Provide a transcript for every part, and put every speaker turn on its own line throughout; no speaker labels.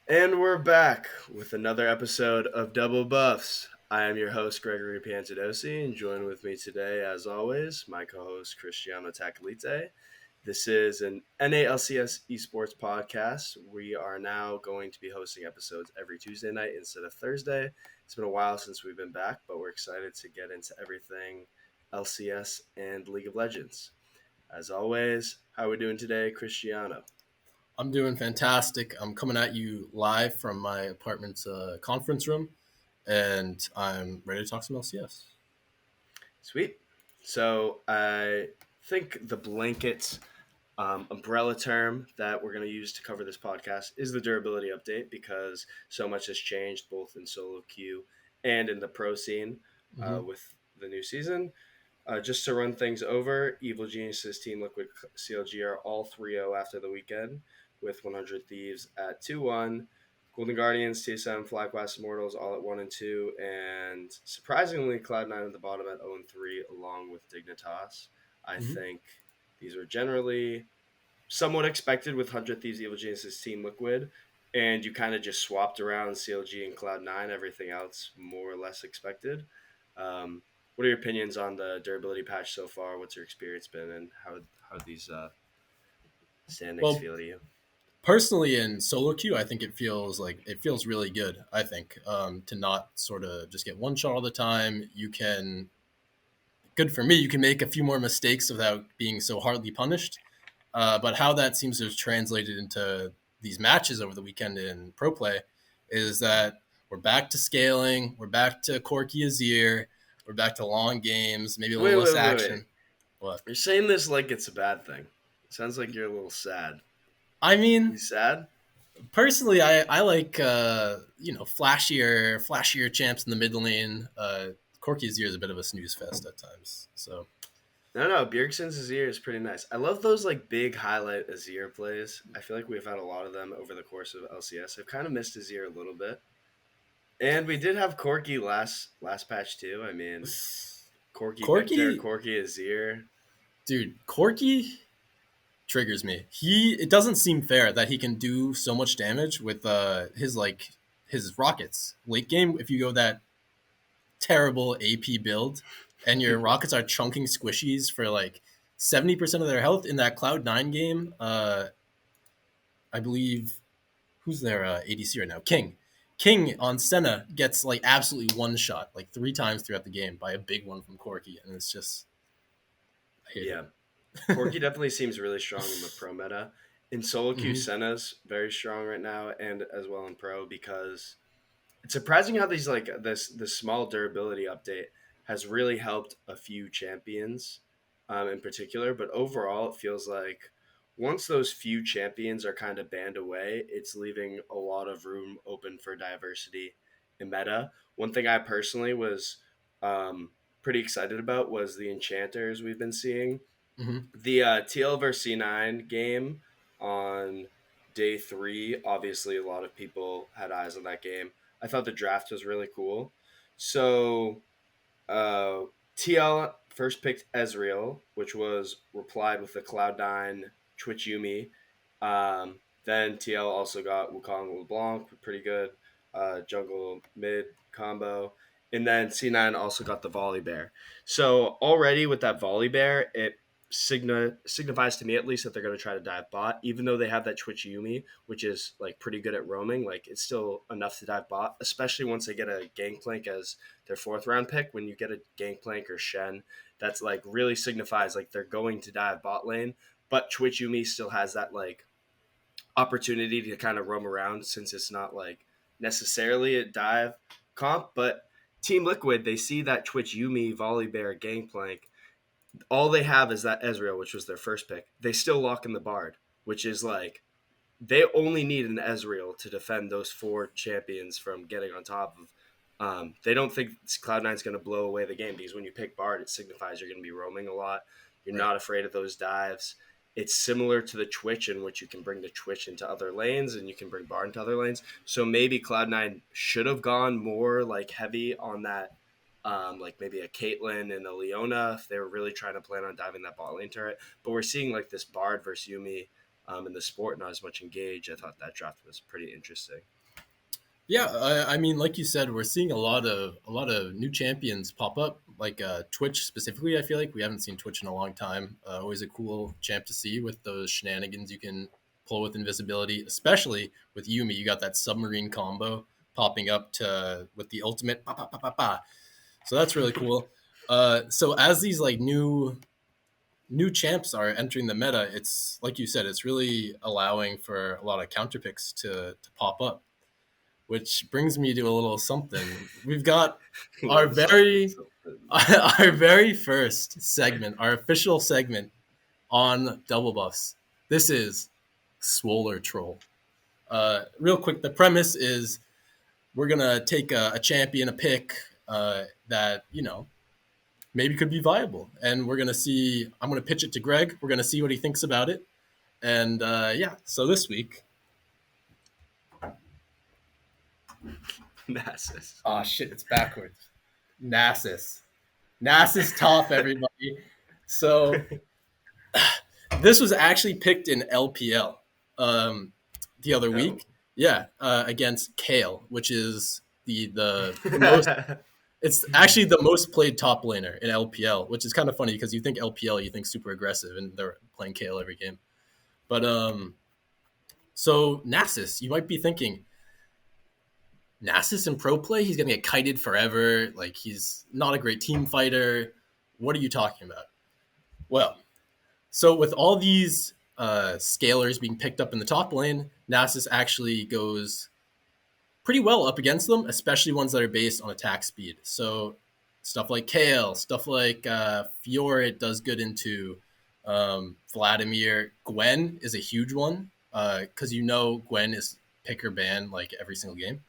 And we're back with another episode of Double Buffs. I am your host, Gregory Pantadosi, and joined with me today, as always, my co host, Cristiano Takalite. This is an NALCS Esports podcast. We are now going to be hosting episodes every Tuesday night instead of Thursday. It's been a while since we've been back, but we're excited to get into everything LCS and League of Legends. As always, how are we doing today, Cristiano?
I'm doing fantastic. I'm coming at you live from my apartment's conference room, and I'm ready to talk some LCS.
Sweet. So I think the blanket umbrella term that we're going to use to cover this podcast is the durability update because so much has changed both in solo queue and in the pro scene
Mm-hmm.
with the new season. Just to run things over, Evil Geniuses, Team Liquid, CLG are all 3-0 after the weekend, with 100 Thieves at 2-1. Golden Guardians, TSM, FlyQuest Immortals all at 1 and 2, and surprisingly, Cloud9 at the bottom at 0 and 3, along with Dignitas. I
Mm-hmm.
think these were generally somewhat expected with 100 Thieves, Evil Geniuses, Team Liquid, and you kind of just swapped around CLG and Cloud9. Everything else more or less expected. What are your opinions on the durability patch so far? What's your experience been, and how these standings
Well,
feel to you?
personally, in solo queue, I think it feels really good. I think to not sort of just get one shot all the time. You can good for me. You can make a few more mistakes without being so hardly punished. But how that seems to have translated into these matches over the weekend in pro play is that we're back to scaling, we're back to Corky Azir, we're back to long games, maybe a little
Wait,
less
wait, wait, wait.
action. What?
You're saying this like it's a bad thing. Sounds like you're a little sad.
I
You
mean,
sad?
personally, I like flashier champs in the mid lane. Corky Azir is a bit of a snooze fest at times. So
No. Bjergsen's Azir is pretty nice. I love those like big highlight Azir plays. I feel like we've had a lot of them over the course of LCS. I've kind of missed Azir a little bit, and we did have Corky last patch too. I mean, Corky Victor,
Corky,
Corky Azir.
dude, Corky triggers me. It doesn't seem fair that he can do so much damage with his rockets. Late game, if you go that terrible AP build and your rockets are chunking squishies for like 70% of their health in that Cloud9 game, I believe who's their ADC right now? King. King on Senna gets like absolutely one shot like three times throughout the game by a big one from Corky, and it's just I hate
Yeah,
it.
Corky definitely seems really strong in the pro meta. In solo queue,
Mm-hmm.
Senna's very strong right now, and as well in pro because it's surprising how these like this small durability update has really helped a few champions, in particular. But overall, it feels like once those few champions are kind of banned away, it's leaving a lot of room open for diversity in meta. One thing I personally was um, pretty excited about was the enchanters we've been seeing.
Mm-hmm.
The TL versus C9 game on day three, obviously, a lot of people had eyes on that game. I thought the draft was really cool. So, uh, TL first picked Ezreal, which was replied with the Cloud9 Twitch Yumi. Then TL also got Wukong LeBlanc, pretty good. Jungle mid combo. And then C9 also got the Volley Bear. So already with that Volley Bear, it signifies to me at least that they're going to try to dive bot, even though they have that Twitch Yumi, which is like pretty good at roaming. Like it's still enough to dive bot, especially once they get a Gangplank as their fourth round pick. When you get a Gangplank or Shen, that's like really signifies like they're going to dive bot lane. But Twitch Yumi still has that like opportunity to kind of roam around since it's not like necessarily a dive comp. But Team Liquid, they see that Twitch Yumi, Volley Bear, Gangplank, all they have is that Ezreal, which was their first pick. They still lock in the Bard, which is like they only need an Ezreal to defend those four champions from getting on top of. They don't think Cloud9 is going to blow away the game because when you pick Bard, it signifies you're going to be roaming a lot. You're
Right.
not afraid of those dives. It's similar to the Twitch in which you can bring the Twitch into other lanes and you can bring Bard into other lanes. So maybe Cloud9 should have gone more like heavy on that, like maybe a Caitlyn and a Leona if they were really trying to plan on diving that bot lane turret. But we're seeing like this Bard versus Yumi in the sport, not as much engaged. I thought that draft was pretty interesting.
Yeah, I mean, like you said, we're seeing a lot of new champions pop up. Like Twitch specifically, I feel like we haven't seen Twitch in a long time. Always a cool champ to see with those shenanigans you can pull with invisibility, especially with Yumi. You got that submarine combo popping up to with the ultimate, pa, pa, pa, pa, pa. So that's really cool. So as these like new champs are entering the meta, it's like you said, it's really allowing for a lot of counter picks to pop up, which brings me to a little something. We've got
A
our
little something,
very
something.
our very first segment, our official segment on Double Buffs. This is Swoller Troll. Real quick, the premise is we're gonna take a champion, a pick that maybe could be viable, and we're gonna see. I'm gonna pitch it to Greg. We're gonna see what he thinks about it, and yeah. So this week,
Nasus.
oh shit, it's backwards. Nasus. Nasus top, everybody. So this was actually picked in LPL the other
Oh.
week. Yeah, against Kale, which is the most. It's actually the most played top laner in LPL, which is kind of funny because you think LPL, you think super aggressive, and they're playing Kale every game. But so Nasus, you might be thinking Nasus in pro play, he's gonna get kited forever. Like he's not a great team fighter. What are you talking about? Well, so with all these scalers being picked up in the top lane, Nasus actually goes pretty well up against them, especially ones that are based on attack speed. So stuff like Kale, stuff like Fiorit does good into Vladimir. Gwen is a huge one because Gwen is pick or ban like every single game.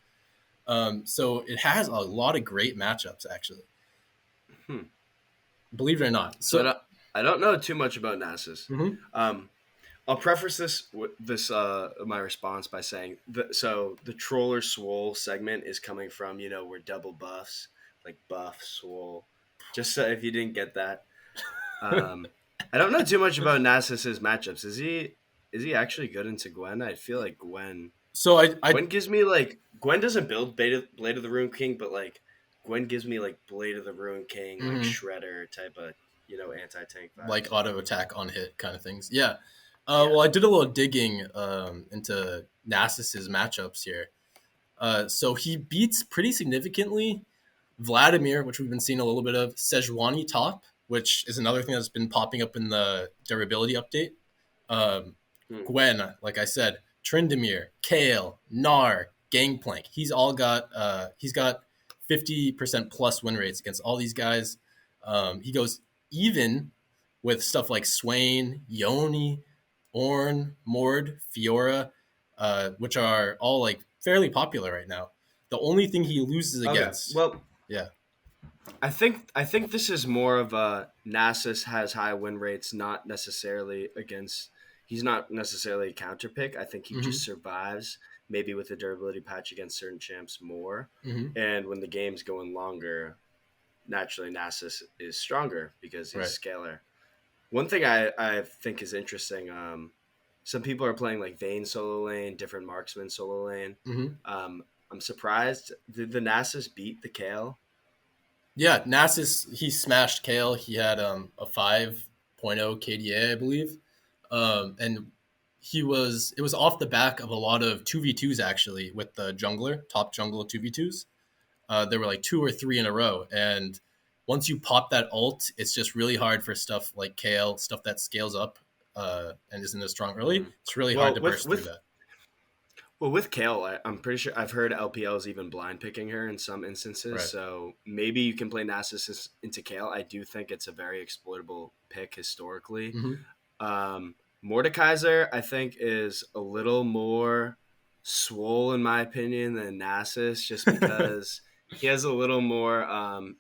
So it has a lot of great matchups actually,
Hmm.
believe it or not.
So
So
I don't know too much about Nasus.
mhm.
Um, I'll preface this my response by saying so the troller swole segment is coming from we're double buffs, like buff swole. Just so if you didn't get that, um, I don't know too much about Nasus's matchups. Is he actually good into Gwen? I feel like
so I
Gwen gives me like Gwen doesn't build Blade of the Ruin King, but like Gwen gives me like Blade of the Ruin King, like
mhm.
Shredder type of anti tank
Like
vibes.
auto attack on hit kind of things. Yeah.
Yeah.
Well, I did a little digging into Nasus's matchups here. So he beats pretty significantly Vladimir, which we've been seeing a little bit of, Sejuani top, which is another thing that's been popping up in the durability update. Um,
Hmm.
Gwen, like I said, Tryndamere, Kale, Gnar, Gangplank. He's got 50% plus win rates against all these guys. He goes even with stuff like Swain, Yoni, Ornn, Mord, Fiora, which are all like fairly popular right now. The only thing he loses
Okay.
against,
Well,
yeah,
I think this is more of a Nasus has high win rates, not necessarily against. He's not necessarily a counter pick. I think he
mm-hmm,
just survives maybe with the durability patch against certain champs more.
mm-hmm,
And when the game's going longer, naturally Nasus is stronger because he's
right,
scalar. One thing I think is interesting. Some people are playing like Vayne solo lane, different marksman solo lane.
mm-hmm.
I'm surprised. Did the Nasus beat the Kale?
Yeah, Nasus, he smashed Kale. He had a 5.0 KDA, I believe. And it was off the back of a lot of 2v2s actually with the jungler, top jungler 2v2s. There were like two or three in a row. And once you pop that ult, it's just really hard for stuff like Kale, stuff that scales up and isn't as strong early.
Mhm.
It's really hard
Well,
to
with
burst through
with
that.
well with Kale, I'm pretty sure I've heard LPL's even blind picking her in some instances.
Right.
So maybe you can play Nasus into Kale. I do think it's a very exploitable pick historically.
Mm-hmm.
Mordekaiser, I think, is a little more swole in my opinion than Nasus, just because he has a little more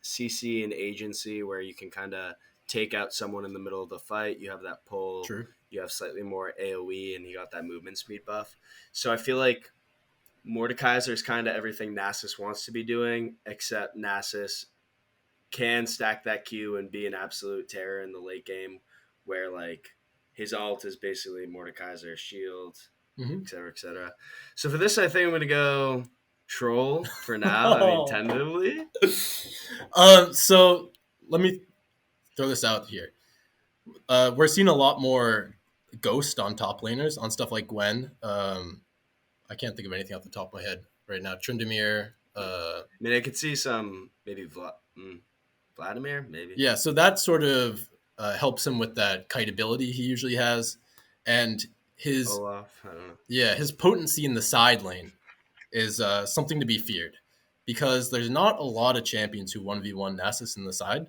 CC and agency where you can kind of take out someone in the middle of the fight. You have that pull,
True.
you have slightly more AoE, and you got that movement speed buff. So I feel like Mordekaiser is kind of everything Nasus wants to be doing, except Nasus can stack that Q and be an absolute terror in the late game, where like his ult is basically Mordekaiser's shield,
Hmm.
etc., etc. So for this, I think I'm gonna go troll for now. I mean, tentatively.
So let me throw this out here. We're seeing a lot more ghost on top laners on stuff like Gwen. I can't think of anything off the top of my head right now. Tryndamere.
I mean, I could see some maybe Vladimir, maybe
Yeah, so that sort of helps him with that kite ability he usually has, and his
Olaf. I don't know.
yeah his potency in the side lane is something to be feared because there's not a lot of champions who 1v1 Nasus in the side.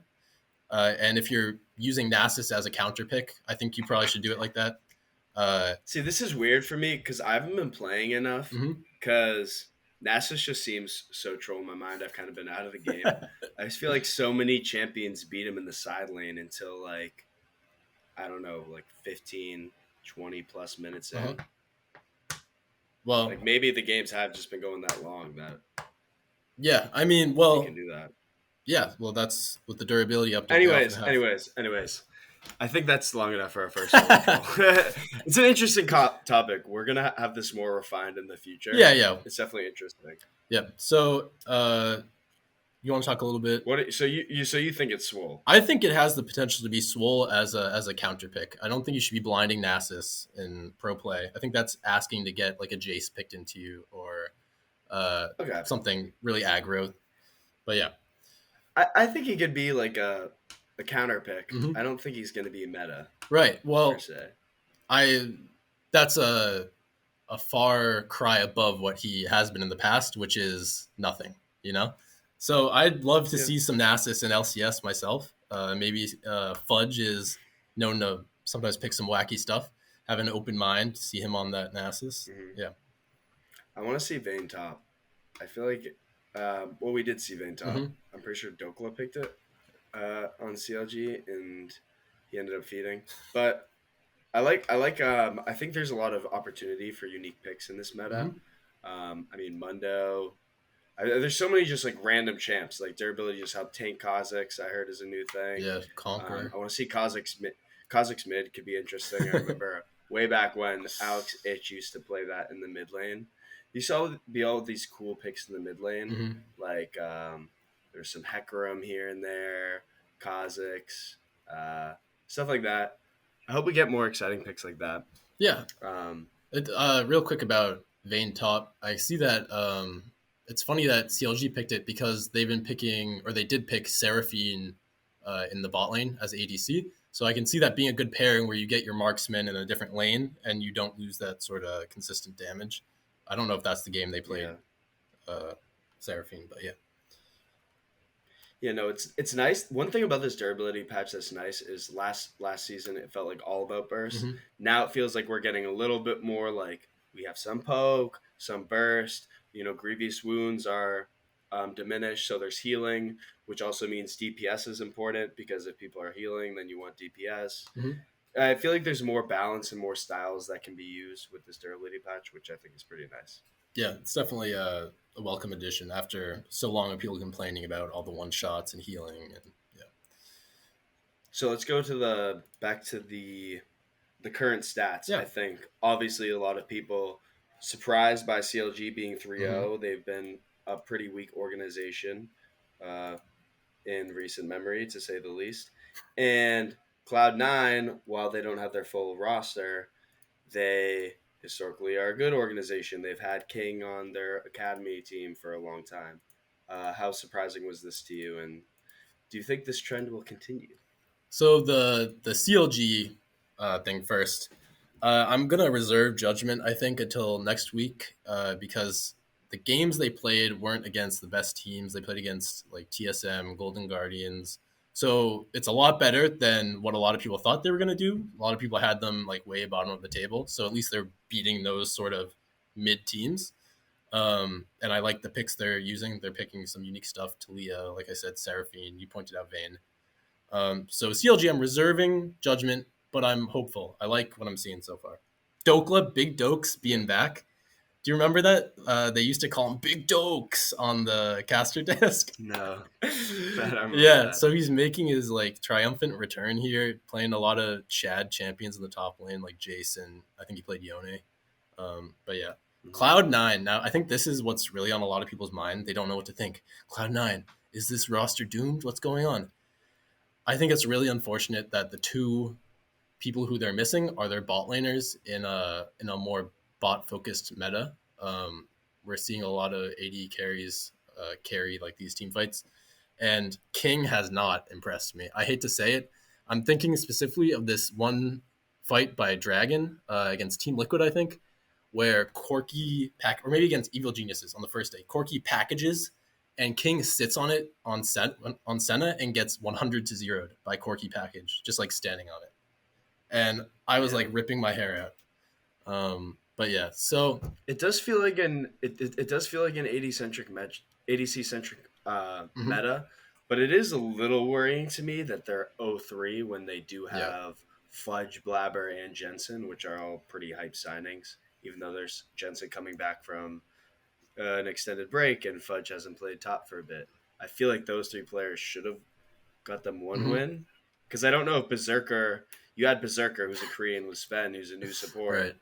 And if you're using Nasus as a counter pick, I think you probably should do it like that. Uh,
See, this is weird for me because I haven't been playing enough.
mhm.
Because Nasus just seems so troll in my mind. I've kind of been out of the game. I just feel like so many champions beat him in the side lane until like I don't know, like 15, 20 plus minutes
Uh-huh.
in.
Well,
Like maybe the games have just been going that long that
yeah, I mean,
he can
well,
do that.
yeah, well, that's with the durability update they often
Anyways,
have.
anyways, anyways. I think that's long enough for our first solo troll. It's an interesting topic. We're gonna have this more refined in the future.
Yeah, yeah,
It's definitely interesting.
yeah. So, you want to talk a little bit?
So you think it's swole?
I think it has the potential to be Swole as a counter pick. I don't think you should be blinding Nasus in pro play. I think that's asking to get like a Jace picked into you or
Okay.
something really aggro. But yeah.
I think he could be like a counter pick.
Hmm.
I don't think he's gonna be meta
Right.
per
Well,
se.
I that's a far cry above what he has been in the past, which is nothing, you know? So I'd love to
Yeah.
see some Nasus in LCS myself. Maybe Fudge is known to sometimes pick some wacky stuff. Have an open mind, see him on that Nasus.
Hmm.
Yeah.
I want to see Vayne top. I feel like, well, we did see Vayne top.
Hmm.
I'm pretty sure Dokla picked it on CLG, and he ended up feeding. But I think there's a lot of opportunity for unique picks in this meta.
Hmm.
I mean, Mundo. There's so many just like random champs. Like their ability to just help tank Kha'Zix, I heard is a new thing.
Yeah, Conqueror.
I want to see Kha'Zix mid could be interesting. I remember way back when Alex Itch used to play that in the mid lane. You saw be all these cool picks in the mid lane.
Hmm.
Like there's some Hecarim here and there, Kha'Zix, uh, stuff like that. I hope we get more exciting picks like that.
Yeah.
Um,
Real quick about Vayne top, I see that it's funny that CLG picked it because they've been picking, or they did pick Seraphine in the bot lane as ADC. So I can see that being a good pairing where you get your marksman in a different lane and you don't lose that sort of consistent damage. I don't know if that's the game they played
yeah.
uh, Seraphine, but yeah.
Yeah, no, it's nice. One thing about this durability patch that's nice is last season it felt like all about burst.
Hmm.
Now it feels like we're getting a little bit more like we have some poke, some burst. Grievous wounds are diminished, so there's healing, which also means DPS is important because if people are healing, then you want DPS.
Hmm.
I feel like there's more balance and more styles that can be used with this durability patch, which I think is pretty nice.
Yeah, it's definitely a welcome addition after so long of people complaining about all the one shots and healing. And yeah.
So let's go to the back to the current stats.
Yeah.
I think obviously a lot of people surprised by CLG being 3-0.
Hmm.
They've been a pretty weak organization uh, in recent memory, to say the least. And Cloud9, while they don't have their full roster, they historically are a good organization. They've had King on their academy team for a long time. How surprising was this to you? And do you think this trend will continue?
So the CLG thing first. I'm gonna reserve judgment. I think until next week because the games they played weren't against the best teams. They played against like TSM, Golden Guardians. So it's a lot better than what a lot of people thought they were gonna do. A lot of people had them like way bottom of the table. So at least they're beating those sort of mid teams. And I like the picks they're using. They're picking some unique stuff. Talia, like I said, Seraphine. You pointed out Vayne. So CLG, I'm reserving judgment, but I'm hopeful. I like what I'm seeing so far. Dokla, Big Dokes
Yeah.
being back, Do you remember that? They used to call him Big Dokes on the caster desk.
No, I don't remember
Yeah,
that.
so he's making his like triumphant return here, playing a lot of Chad champions in the top lane, like Jason. I think he played Yone. But yeah,
Mhm.
Cloud9. Now I think this is what's really on a lot of people's mind. They don't know what to think. Cloud9, is this roster doomed? What's going on? I think it's really unfortunate that the two people who they're missing are their bot laners in a more bot focused meta. We're seeing a lot of AD carries carry like these team fights, and King has not impressed me. I hate to say it. I'm thinking specifically of this one fight by Dragon against Team Liquid, I think, where Corky pack or maybe against Evil Geniuses on the first day. Corky packages and King sits on it on Senna and gets 100 to 0 by Corky package, just like standing on it. And I was like
Yeah.
ripping my hair out. But yeah, so
It does feel like it does feel like an ADC centric
mhm,
meta, but it is a little worrying to me that they're 0-3 when they do
yeah,
have Fudge, Blabber, and Jensen, which are all pretty hype signings. Even though there's Jensen coming back from an extended break and Fudge hasn't played top for a bit, I feel like those three players should have got them one
hmm,
win. Because I don't know if Berserker, you had Berserker, who's a Korean with Sven, who's a new support,
right.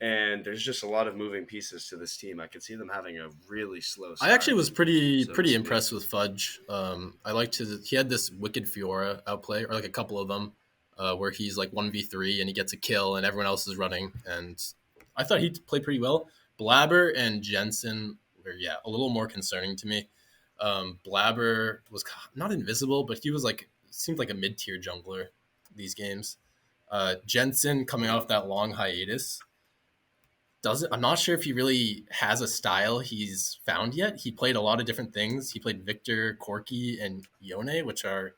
and there's just a lot of moving pieces to this team. I could see them having a really slow
I actually
start.
was pretty
So we'll
pretty
see.
impressed with Fudge. I liked his. He had this wicked Fiora outplay, or like a couple of them, where he's like 1v3 and he gets a kill and everyone else is running. And I thought he played pretty well. Blabber and Jensen were a little more concerning to me. Blabber was not invisible, but he was like seemed like a mid tier jungler these games. Jensen coming off
Mhm.
that long hiatus doesn't I'm not sure if he really has a style he's found yet. He played a lot of different things. He played Victor, Corky, and Yone, which are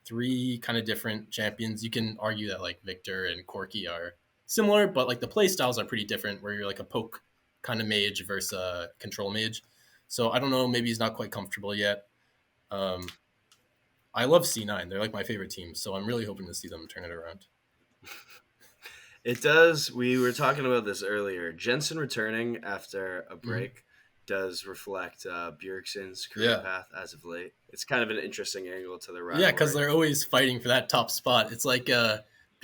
three kind of different champions. You can argue that like Victor and Corky are similar, but like the play styles are pretty different where you're like a poke kind of mage versus a control mage. So I don't know, maybe he's not quite comfortable yet. Um, I love C9. They're like my favorite team, so I'm really hoping to see them turn it around.
It does. We were talking about this earlier. Jensen returning after a
Mm-hmm.
break does reflect Bjergsen's career
Yeah.
path as of late. It's kind of an interesting angle to the
Yeah, because
rivalry.
they're always fighting for that top spot. It's like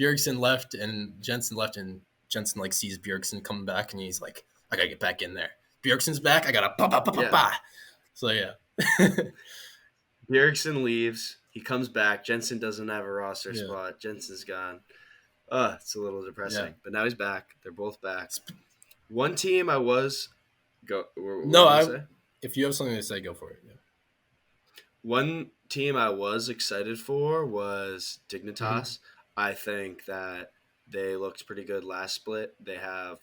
Bjergsen left and Jensen left, and Jensen like sees Bjergsen coming back, and he's like, "I gotta get back in there." Bjergsen's back. I gotta pa pa pa pa
Yeah.
pa. So yeah,
Bjergsen leaves. He comes back. Jensen doesn't have a roster
yeah,
spot. Jensen's gone. It's a little
yeah.
depressing. But now he's back. They're both back. One team I was go. What were
No,
you gonna
I.
say?
If you have something to say, go for it. Yeah.
One team I was excited for was
Mm-hmm.
Dignitas. I think that they looked pretty good last split. They have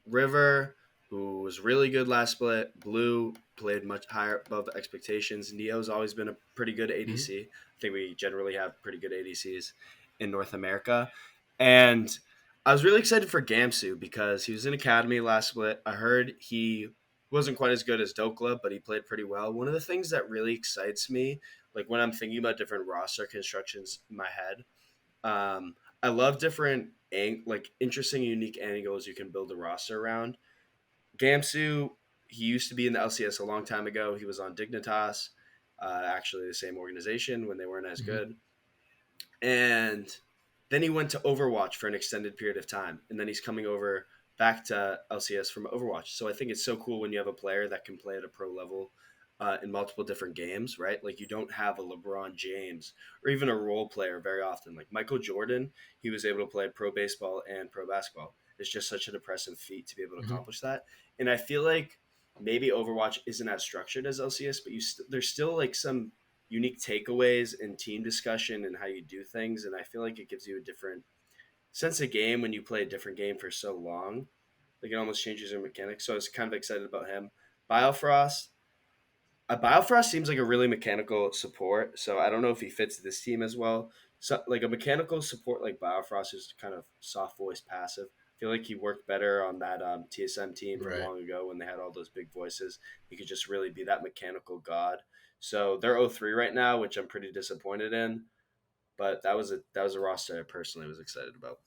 River, who was really good last split. Blue played much higher above expectations. Neo's always been a pretty good
Mm-hmm.
ADC. I think we generally have pretty good ADCs in North America. And I was really excited for Gamsu because he was in Academy last split. I heard he wasn't quite as good as Dokla, but he played pretty well. One of the things that really excites me, like when I'm thinking about different roster constructions in my head, I love different like interesting, unique angles you can build a roster around. Gamsu, he used to be in the LCS a long time ago. He was on Dignitas, actually the same organization when they weren't as
Mm-hmm.
good, and then he went to Overwatch for an extended period of time, and then he's coming over back to LCS from Overwatch. So I think it's so cool when you have a player that can play at a pro level in multiple different games, right? Like you don't have a LeBron James or even a role player very often. Like Michael Jordan, he was able to play pro baseball and pro basketball. It's just such an impressive feat to be able to
Mm-hmm.
accomplish that. And I feel like maybe Overwatch isn't as structured as LCS, but there's still like some unique takeaways and team discussion and how you do things. And I feel like it gives you a different sense of game when you play a different game for so long. Like it almost changes your mechanics. So I was kind of excited about him. Biofrost. Biofrost seems like a really mechanical support. So I don't know if he fits this team as well. So like a mechanical support like Biofrost is kind of soft voice passive. I feel like he worked better on that TSM team from
Right.
long ago when they had all those big voices. He could just really be that mechanical god. So they're 0-3 right now, which I'm pretty disappointed in. But that was a roster I personally was excited about.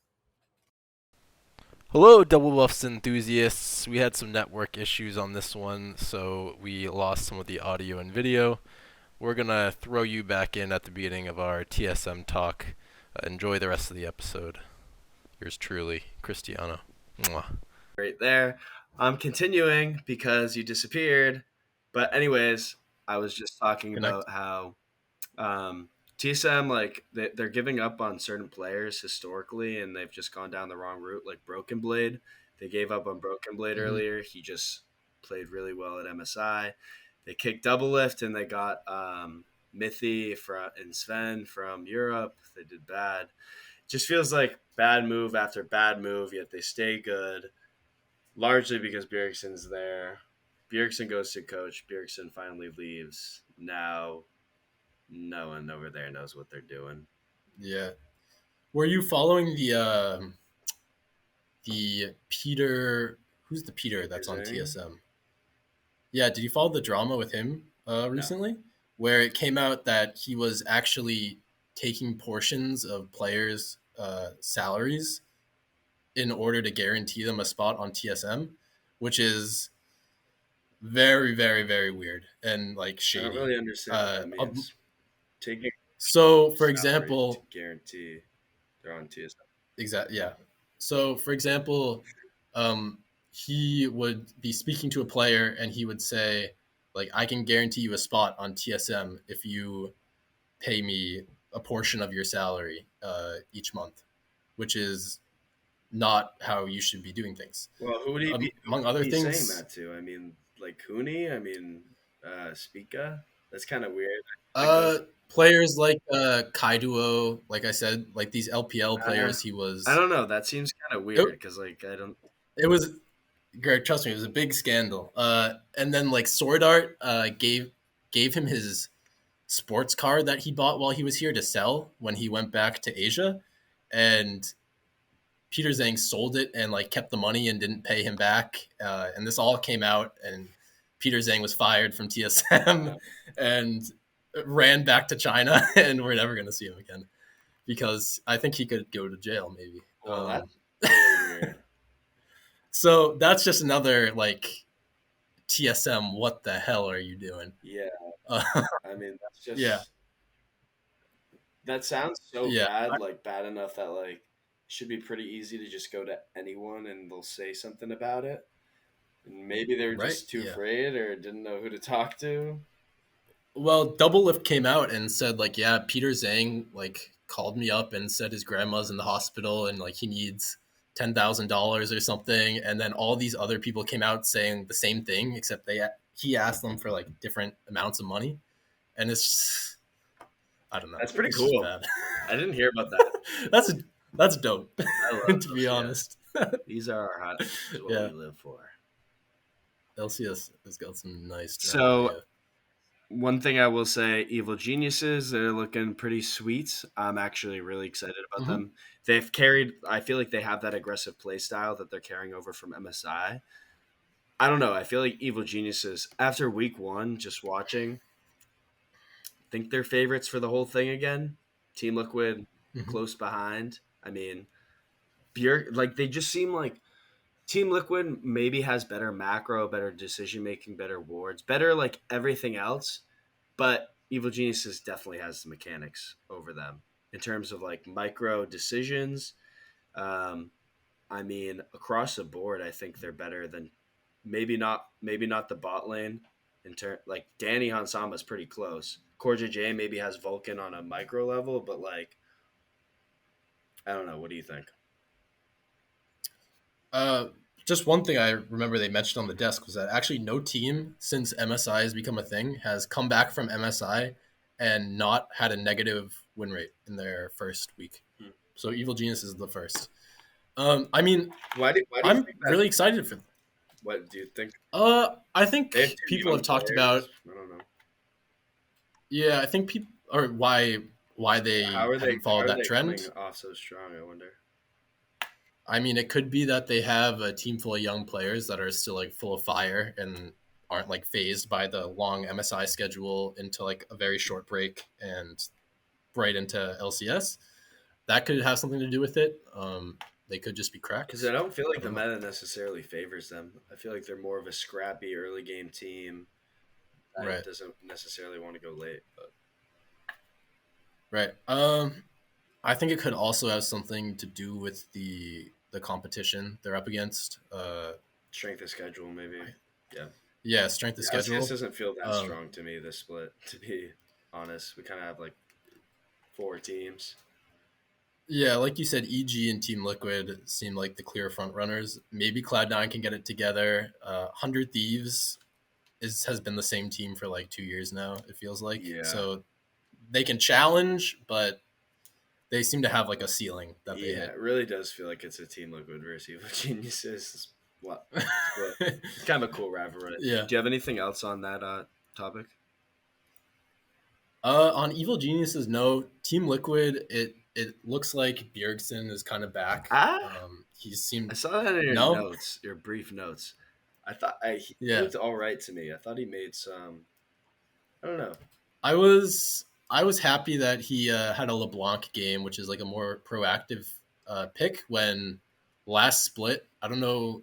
Hello, Double Buffs enthusiasts. We had some network issues on this one, so we lost some of the audio and video. We're gonna throw you back in at the beginning of our TSM talk. Enjoy the rest of the episode. Yours truly, Cristiano. Mwah.
Right there. I'm continuing because you disappeared. But anyways, I was just talking
Connect.
about how TSM they're giving up on certain players historically, and they've just gone down the wrong route. Like Broken Blade, they gave up on Broken Blade
Hmm.
earlier. He just played really well at MSI. They kicked Double Lift, and they got Mithy and Sven from Europe. They did bad. Just feels like bad move after bad move. Yet they stay good, largely because Bjergsen's there. Bjergsen goes to coach. Bjergsen finally leaves. Now no one over there knows what they're doing.
Yeah. Were you following the Peter? Who's the Peter that's on
Zang?
TSM? Yeah. Did you follow the drama with him
No.
recently, where it came out that he was actually taking portions of players' salaries in order to guarantee them a spot on TSM, which is very, very, very weird and like
I don't
shady.
really understand what that means. Taking
So, for
salary to
example,
guarantee they're on TSM.
exactly, yeah. So, for example, he would be speaking to a player and he would say, like, I can guarantee you a spot on TSM if you pay me a portion of your salary each month, which is not how you should be doing things.
Well, who would he be? Who
Among
would he
other
be saying
things,
that to? I mean, like Cooney. I mean, Spica. That's kind of weird. Like
uh,
those.
players like Kaiduo, like I said, like these LPL
Uh,
players, he
I
was.
don't know. That seems kind of
It,
weird because like I don't.
it was Greg, trust me, it was a big scandal. And then like Sword Art gave him his sports car that he bought while he was here to sell when he went back to Asia, and Peter Zhang sold it and like kept the money and didn't pay him back. And this all came out, and Peter Zhang was fired from TSM
Uh,
and ran back to China, and we're never going to see him again because I think he could go to jail maybe.
well, that's really weird.
So that's just another like TSM. What the hell are you doing?
Yeah.
Uh,
I mean, that's
yeah,
just that sounds so
yeah,
bad, like bad enough that like it should be pretty easy to just go to anyone and they'll say something about it. And maybe they were
right,
just too
yeah.
afraid or didn't know who to talk to.
Well, Double Lift came out and said like, yeah, Peter Zhang like called me up and said his grandma's in the hospital and like he needs $10,000 or something, and then all these other people came out saying the same thing, except he asked them for like different amounts of money, and it's just, I don't know,
That's pretty
it's just
cool.
bad.
I didn't hear about that.
that's that's dope,
I love
to be
LCS.
honest.
These are our hot takes. This is what
Yeah,
we live for.
LCS has got some nice drama.
So
Yeah.
one thing I will say, Evil Geniuses, they're looking pretty sweet. I'm actually really excited about
Mm-hmm.
them. They've carried, I feel like they have that aggressive play style that they're carrying over from MSI. I don't know. I feel like Evil Geniuses, after week one, just watching, think they're favorites for the whole thing again. Team Liquid
Mm-hmm.
close behind. I mean, like they just seem like Team Liquid maybe has better macro, better decision making, better wards, better like everything else. But Evil Geniuses definitely has the mechanics over them in terms of like micro decisions. Um, I mean, across the board, I think they're better than maybe not the bot lane in turn. Like Danny Hansama is pretty close. Corja J maybe has Vulcan on a micro level, but like I don't know. What do you think?
Uh, just one thing I remember they mentioned on the desk was that actually no team since MSI has become a thing has come back from MSI and not had a negative win rate in their first week.
Hmm.
So Evil Genius is the first. I mean,
Why do you
I'm
think that?
really excited for.
What do you think?
I
They have
think
two
people have
young
talked about.
players. I don't know.
Yeah, I think people or why
How
they
are they?
haven't
How
followed
are
that
they coming
trend.
off so strong? I wonder.
I mean, it could be that they have a team full of young players that are still like full of fire and aren't like phased by the long MSI schedule into like a very short break and right into LCS. That could have something to do with it. they could just be
Because I
cracked.
don't feel
I
like the
don't know.
meta necessarily favors them. I feel like they're more of a scrappy early game team that
Right,
doesn't necessarily want to go late. But
right. I think it could also have something to do with the competition they're up against.
strength of schedule, maybe. Yeah.
Yeah, strength of
Yeah, LCS
schedule.
doesn't feel that
Um,
strong to me, this split, to be honest. We kind of have like four teams.
yeah, like you said, EG and Team Liquid seem like the clear front runners. Maybe Cloud9 can get it together. 100 Thieves has been the same team for like 2 years now. It feels like
Yeah.
so they can challenge, but they seem to have like a ceiling that they
Yeah,
hit.
it really does feel like it's a Team Liquid versus Evil Geniuses split. It's kind of a cool rivalry.
Yeah.
Do you have anything else on that topic?
On Evil Geniuses, no. Team Liquid, it looks like Bjergsen is kind of back.
Ah,
He
I
seemed
saw that in your
no,
notes, your brief notes. He
yeah.
looked all right to me. I thought he made some. I don't know.
I was happy that he had a LeBlanc game, which is like a more proactive pick. When last split, I don't know.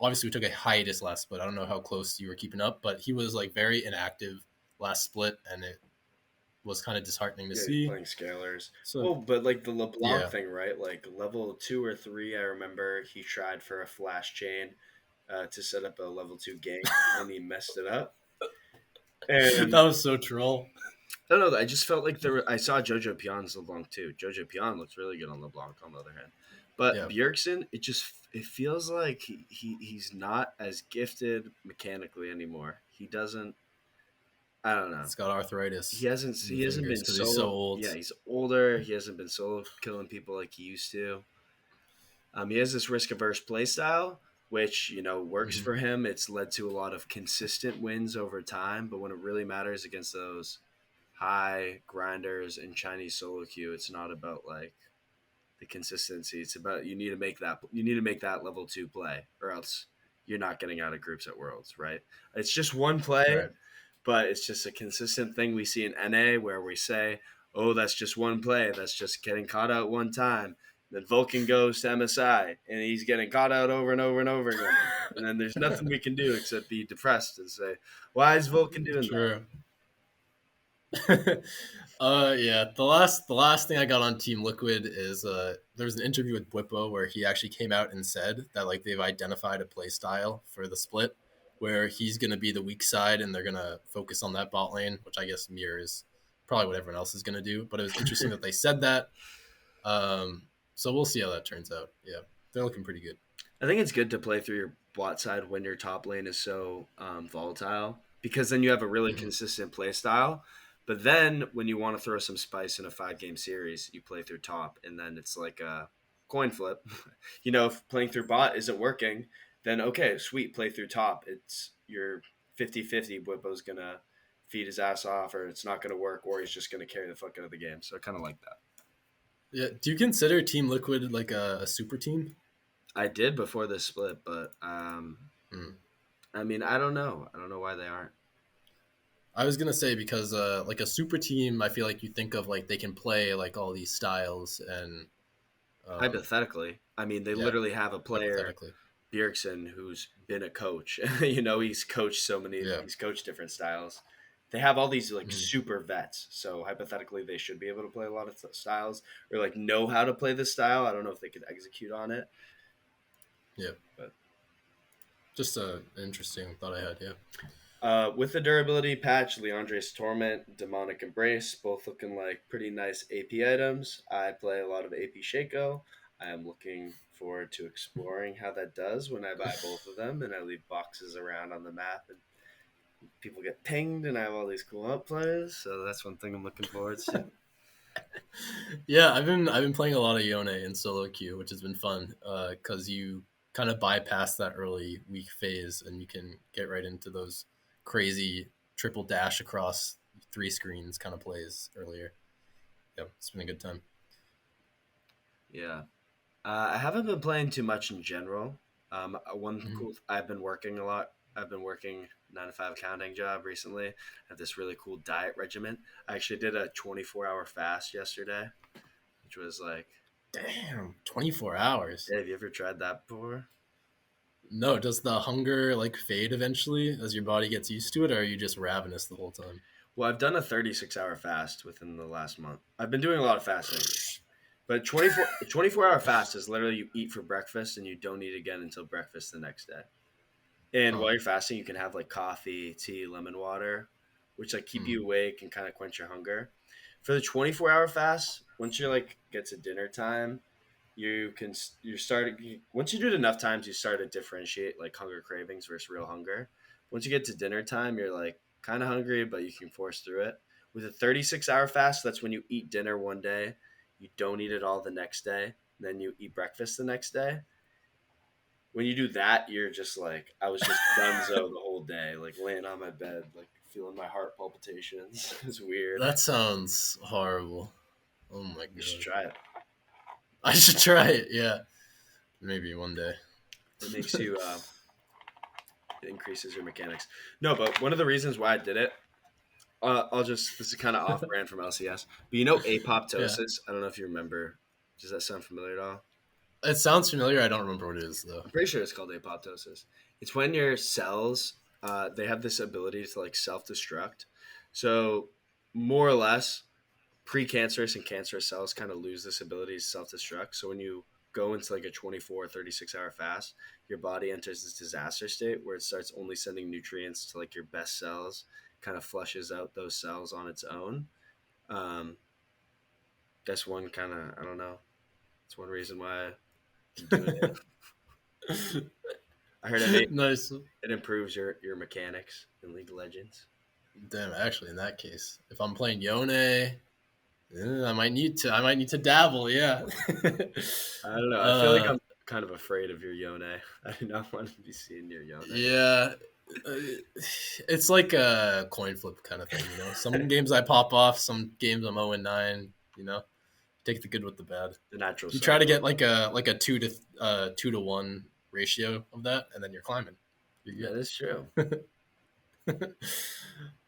Obviously, we took a hiatus last split. I don't know how close you were keeping up, but he was like very inactive last split, and it was kind of disheartening to
Yeah, he's
see.
playing scalers.
So
Well, but like the LeBlanc
yeah,
thing, right? Like level 2 or 3, I remember he tried for a flash chain to set up a level 2 gank, and he messed it up.
that
And
was so troll.
I don't know. I just felt like I saw Jojo Pion's LeBlanc too. Jojo Pion looks really good on LeBlanc. On the other hand, but
Yeah,
Bjergsen, it feels like he's not as gifted mechanically anymore. He doesn't. I don't know.
he's got arthritis in the
He hasn't
fingers
been
because he's so
solo.
old.
Yeah, he's older. He hasn't been solo killing people like he used to. He has this risk averse play style, which works
Hmm.
for him. It's led to a lot of consistent wins over time. But when it really matters against those high grinders and Chinese solo queue, it's not about like the consistency. It's about you need to make that level 2 play, or else you're not getting out of groups at Worlds, right? It's just one play,
Right.
but it's just a consistent thing we see in NA where we say, "Oh, that's just one play. That's just getting caught out one time." Then Vulcan goes to MSI, and he's getting caught out over and over and over again. And then there's nothing we can do except be depressed and say, "Why is Vulcan doing that?"
True. Yeah. The last thing I got on Team Liquid is there was an interview with Bwipo where he actually came out and said that like they've identified a play style for the split where he's gonna be the weak side and they're gonna focus on that bot lane, which I guess mirrors probably what everyone else is gonna do. But it was interesting that they said that. So we'll see how that turns out. Yeah, they're looking pretty good.
I think it's good to play through your bot side when your top lane is so volatile because then you have a really
Hmm.
consistent play style. But then when you want to throw some spice in a 5 game series, you play through top, and then it's like a coin flip. If playing through bot isn't working, then okay, sweet, play through top. It's your 50-50. Whippo's going to feed his ass off, or it's not going to work, or he's just going to carry the fuck out of the game. So I kind of like that.
Yeah. Do you consider Team Liquid like a super team?
I did before this split, but
Hmm.
I mean, I don't know. I don't know why they aren't.
I was gonna say because like a super team, I feel like you think of like they can play like all these styles and um,
Hypothetically, I mean, they
yeah,
literally have a player,
hypothetically,
Bjergsen, who's been a coach. He's coached
yeah.
he's coached different styles. They have all these like
Mhm.
super vets, so hypothetically, they should be able to play a lot of styles or like know how to play this style. I don't know if they could execute on it,
Yeah,
but
just an interesting thought I had. Yeah.
with the durability patch, Leandre's Torment, Demonic Embrace, both looking like pretty nice AP items. I play a lot of AP Shaco. I am looking forward to exploring how that does when I buy both of them and I leave boxes around on the map and people get pinged and I have all these cool up plays. So that's one thing I'm looking forward to.
Yeah, I've been playing a lot of Yone in solo queue, which has been fun because you kind of bypass that early weak phase and you can get right into those crazy triple dash across three screens kind of plays earlier. Yeah, it's been a good time.
Yeah. I haven't been playing too much in general. One
Mhm.
cool. I've been working a lot. I've been working 9 to 5 accounting job recently. I have this really cool diet regimen. I actually did a 24-hour fast yesterday, which was like
Damn, 24 hours.
Yeah, have you ever tried that before?
No, does the hunger like fade eventually as your body gets used to it, or are you just ravenous the whole time?
Well, I've done a 36-hour fast within the last month. I've been doing a lot of fasting. But 24-hour fast is literally you eat for breakfast and you don't eat again until breakfast the next day. And
Huh.
while you're fasting, you can have like coffee, tea, lemon water, which like keep
Hmm.
you awake and kind of quench your hunger. For the 24-hour fast, once you're like get to dinner time, you can you start once you do it enough times, you start to differentiate like hunger cravings versus real hunger. Once you get to dinner time, you're like kind of hungry, but you can force through it. With a 36-hour fast, that's when you eat dinner one day, you don't eat it all the next day, then you eat breakfast the next day. When you do that, you're just like I was just dunzo the whole day, like laying on my bed, like feeling my heart palpitations. It's weird.
That sounds horrible. Oh my
You should
god.
try it.
I should try it. Yeah, maybe one day.
It makes you it increases your mechanics. No, but one of the reasons why I did it, I'll just this is kind of off brand from LCS, but you know
Yeah,
apoptosis. I don't know if you remember. Does that sound familiar at all?
it sounds familiar. I don't remember what it is though.
I'm pretty sure it's called apoptosis. It's when your cells they have this ability to like self destruct. So more or less, precancerous and cancerous cells kind of lose this ability to self destruct. So when you go into like a 24 or 36-hour fast, your body enters this disaster state where it starts only sending nutrients to like your best cells, kind of flushes out those cells on its own. Um, that's one kind of, I don't know. It's one reason why I'm doing it. I heard
Nice.
it improves your mechanics in League of Legends.
Damn. Actually, in that case, if I'm playing Yone, I might need to. I might need to dabble. Yeah.
I don't know. I feel like
uh,
I'm kind of afraid of your Yone. I do not want to be seeing your Yone.
yeah. Uh, it's like a coin flip kind of thing, you know. Some games I pop off, some games I'm 0-9. You know, take the good with the bad.
The natural
You try to
cycle.
get like a 2-1 ratio of that, and then you're climbing. You're
That is true.
good.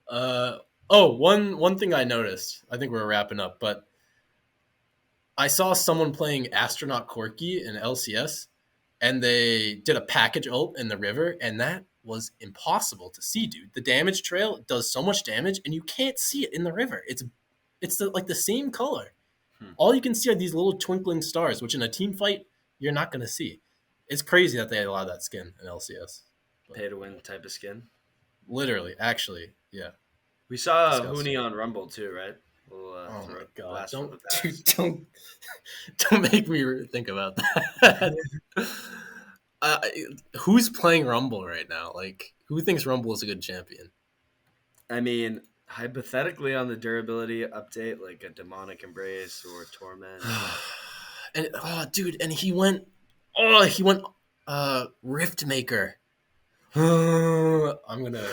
uh, oh, one thing I noticed. I think we're wrapping up, but I saw someone playing Astronaut Corky in LCS, and they did a package ult in the river, and that was impossible to see, dude. The damage trail does so much damage, and you can't see it in the river. It's like the same color.
Hmm.
All you can see are these little twinkling stars, which in a team fight you're not going to see. It's crazy that they allow that skin in LCS. But
Pay to win type of skin.
literally, actually, yeah,
We saw
disgusting.
Huni on Rumble too, right? We'll
Oh
throw
my
a
god!
blast from
Don't
the
dude,
past.
don't make me think about that. uh, who's playing Rumble right now? Like, who thinks Rumble is a good champion?
I mean, hypothetically on the durability update, like a demonic embrace or torment.
And oh, dude, and he went Rift Maker. I'm gonna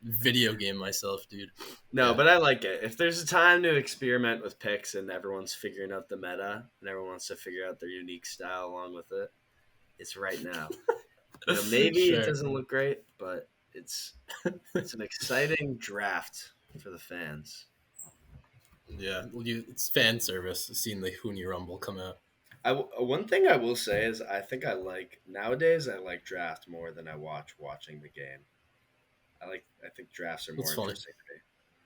video game myself, dude.
No,
Yeah.
but I like it. If there's a time to experiment with picks and everyone's figuring out the meta and everyone wants to figure out their unique style along with it, it's right now. Maybe it
Sure.
doesn't look great, but it's an exciting draft for the fans.
Yeah, it's fan service seeing the Hoonie Rumble come out.
One thing I will say is I think I like nowadays I like draft more than I watching the game. I think drafts are
That's
more
funny.
interesting to me.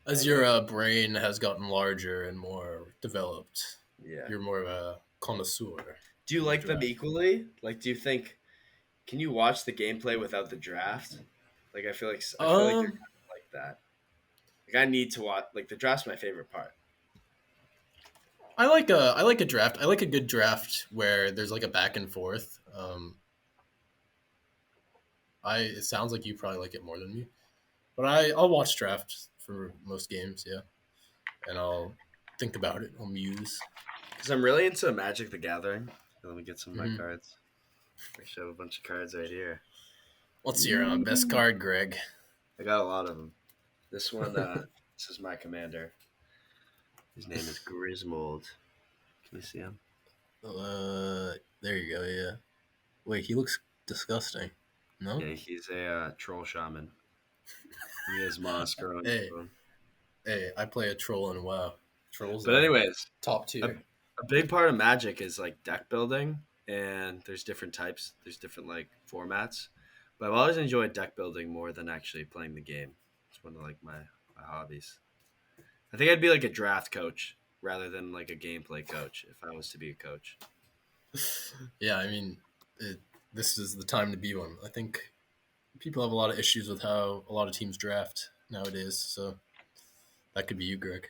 I
As
don't know.
your brain has gotten larger and more developed,
Yeah.
you're more of a connoisseur
Do you
in the
like them
draft.
equally? Like, do you think can you watch the gameplay without the draft? Like, I feel like you're
Um,
kind of like that. Like, I need to watch. Like, the draft's my favorite part.
I like a draft. I like a good draft where there's like a back and forth. It sounds like you probably like it more than me, but I'll watch draft for most games, yeah, and I'll think about it. I'll muse.
Because I'm really into Magic the Gathering. Let me get some of my
Hmm.
cards. I should have a bunch of cards right here.
What's your best
Ooh.
card, Greg?
I got a lot of them. This one, this is my commander. His name is Griswold. Can you see him?
There you go. Yeah. Wait, he looks disgusting. No.
Yeah, he's a troll shaman. He has moss growing
Hey,
from him.
hey, I play a troll in WoW. Trolls
But
are
anyways,
top
a,
tier.
A big part of Magic is like deck building, and there's different types. There's different like formats, but I've always enjoyed deck building more than actually playing the game. It's one of like my hobbies. I think I'd be like a draft coach rather than like a gameplay coach if I was to be a coach.
Yeah, I mean, this is the time to be one. I think people have a lot of issues with how a lot of teams draft nowadays, so that could be you, Greg.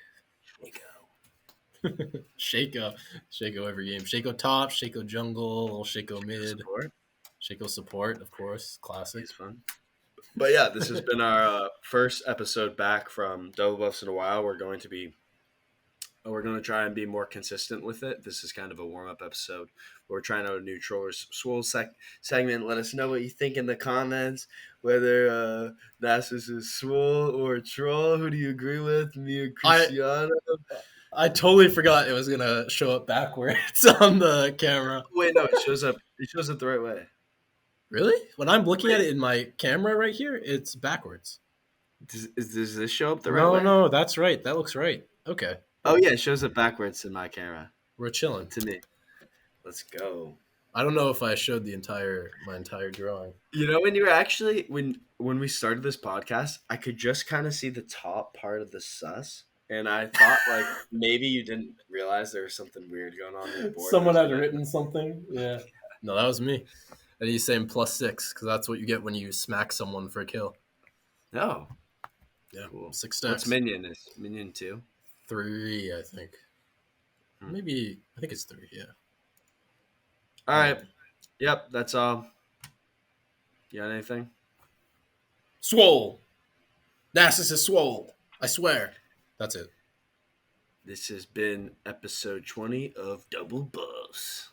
Shaco, Shaco every game. Shaco top, Shaco jungle, little Shaco mid,
Support
Shaco support, of course, classic.
is fun. But yeah, this has been our first episode back from Double Buffs in a while. We're going to try and be more consistent with it. This is kind of a warm up episode. We're trying out a new Trollers Swole segment. Let us know what you think in the comments. Whether Nasus is Swole or Troll. Who do you agree with? Me or Cristiano?
I totally forgot it was gonna show up backwards on the camera.
Wait, no, it shows up. It shows up the right way.
Really? When I'm looking at
Wait,
it in my camera right here, it's backwards.
does this show up the right
No,
way?
no, that's right. That looks right. Okay,
Oh yeah, it shows up backwards in my camera.
we're chilling.
To me. Let's go.
I don't know if I showed my entire drawing.
You know, when you were actually when we started this podcast, I could just kind of see the top part of the sus, and I thought like maybe you didn't realize there was something weird going on your board.
Someone had written something. Yeah. No, that was me. And he's saying +6 because that's what you get when you smack someone for a kill.
No,
Yeah,
cool.
6 stacks.
What's minion? Is minion 2?
3, I think. Maybe I think it's 3. Yeah.
All right. Yep, that's all. You got anything?
Swole. Nasus is swole. I swear. That's it.
This has been episode 20 of Double Buffs.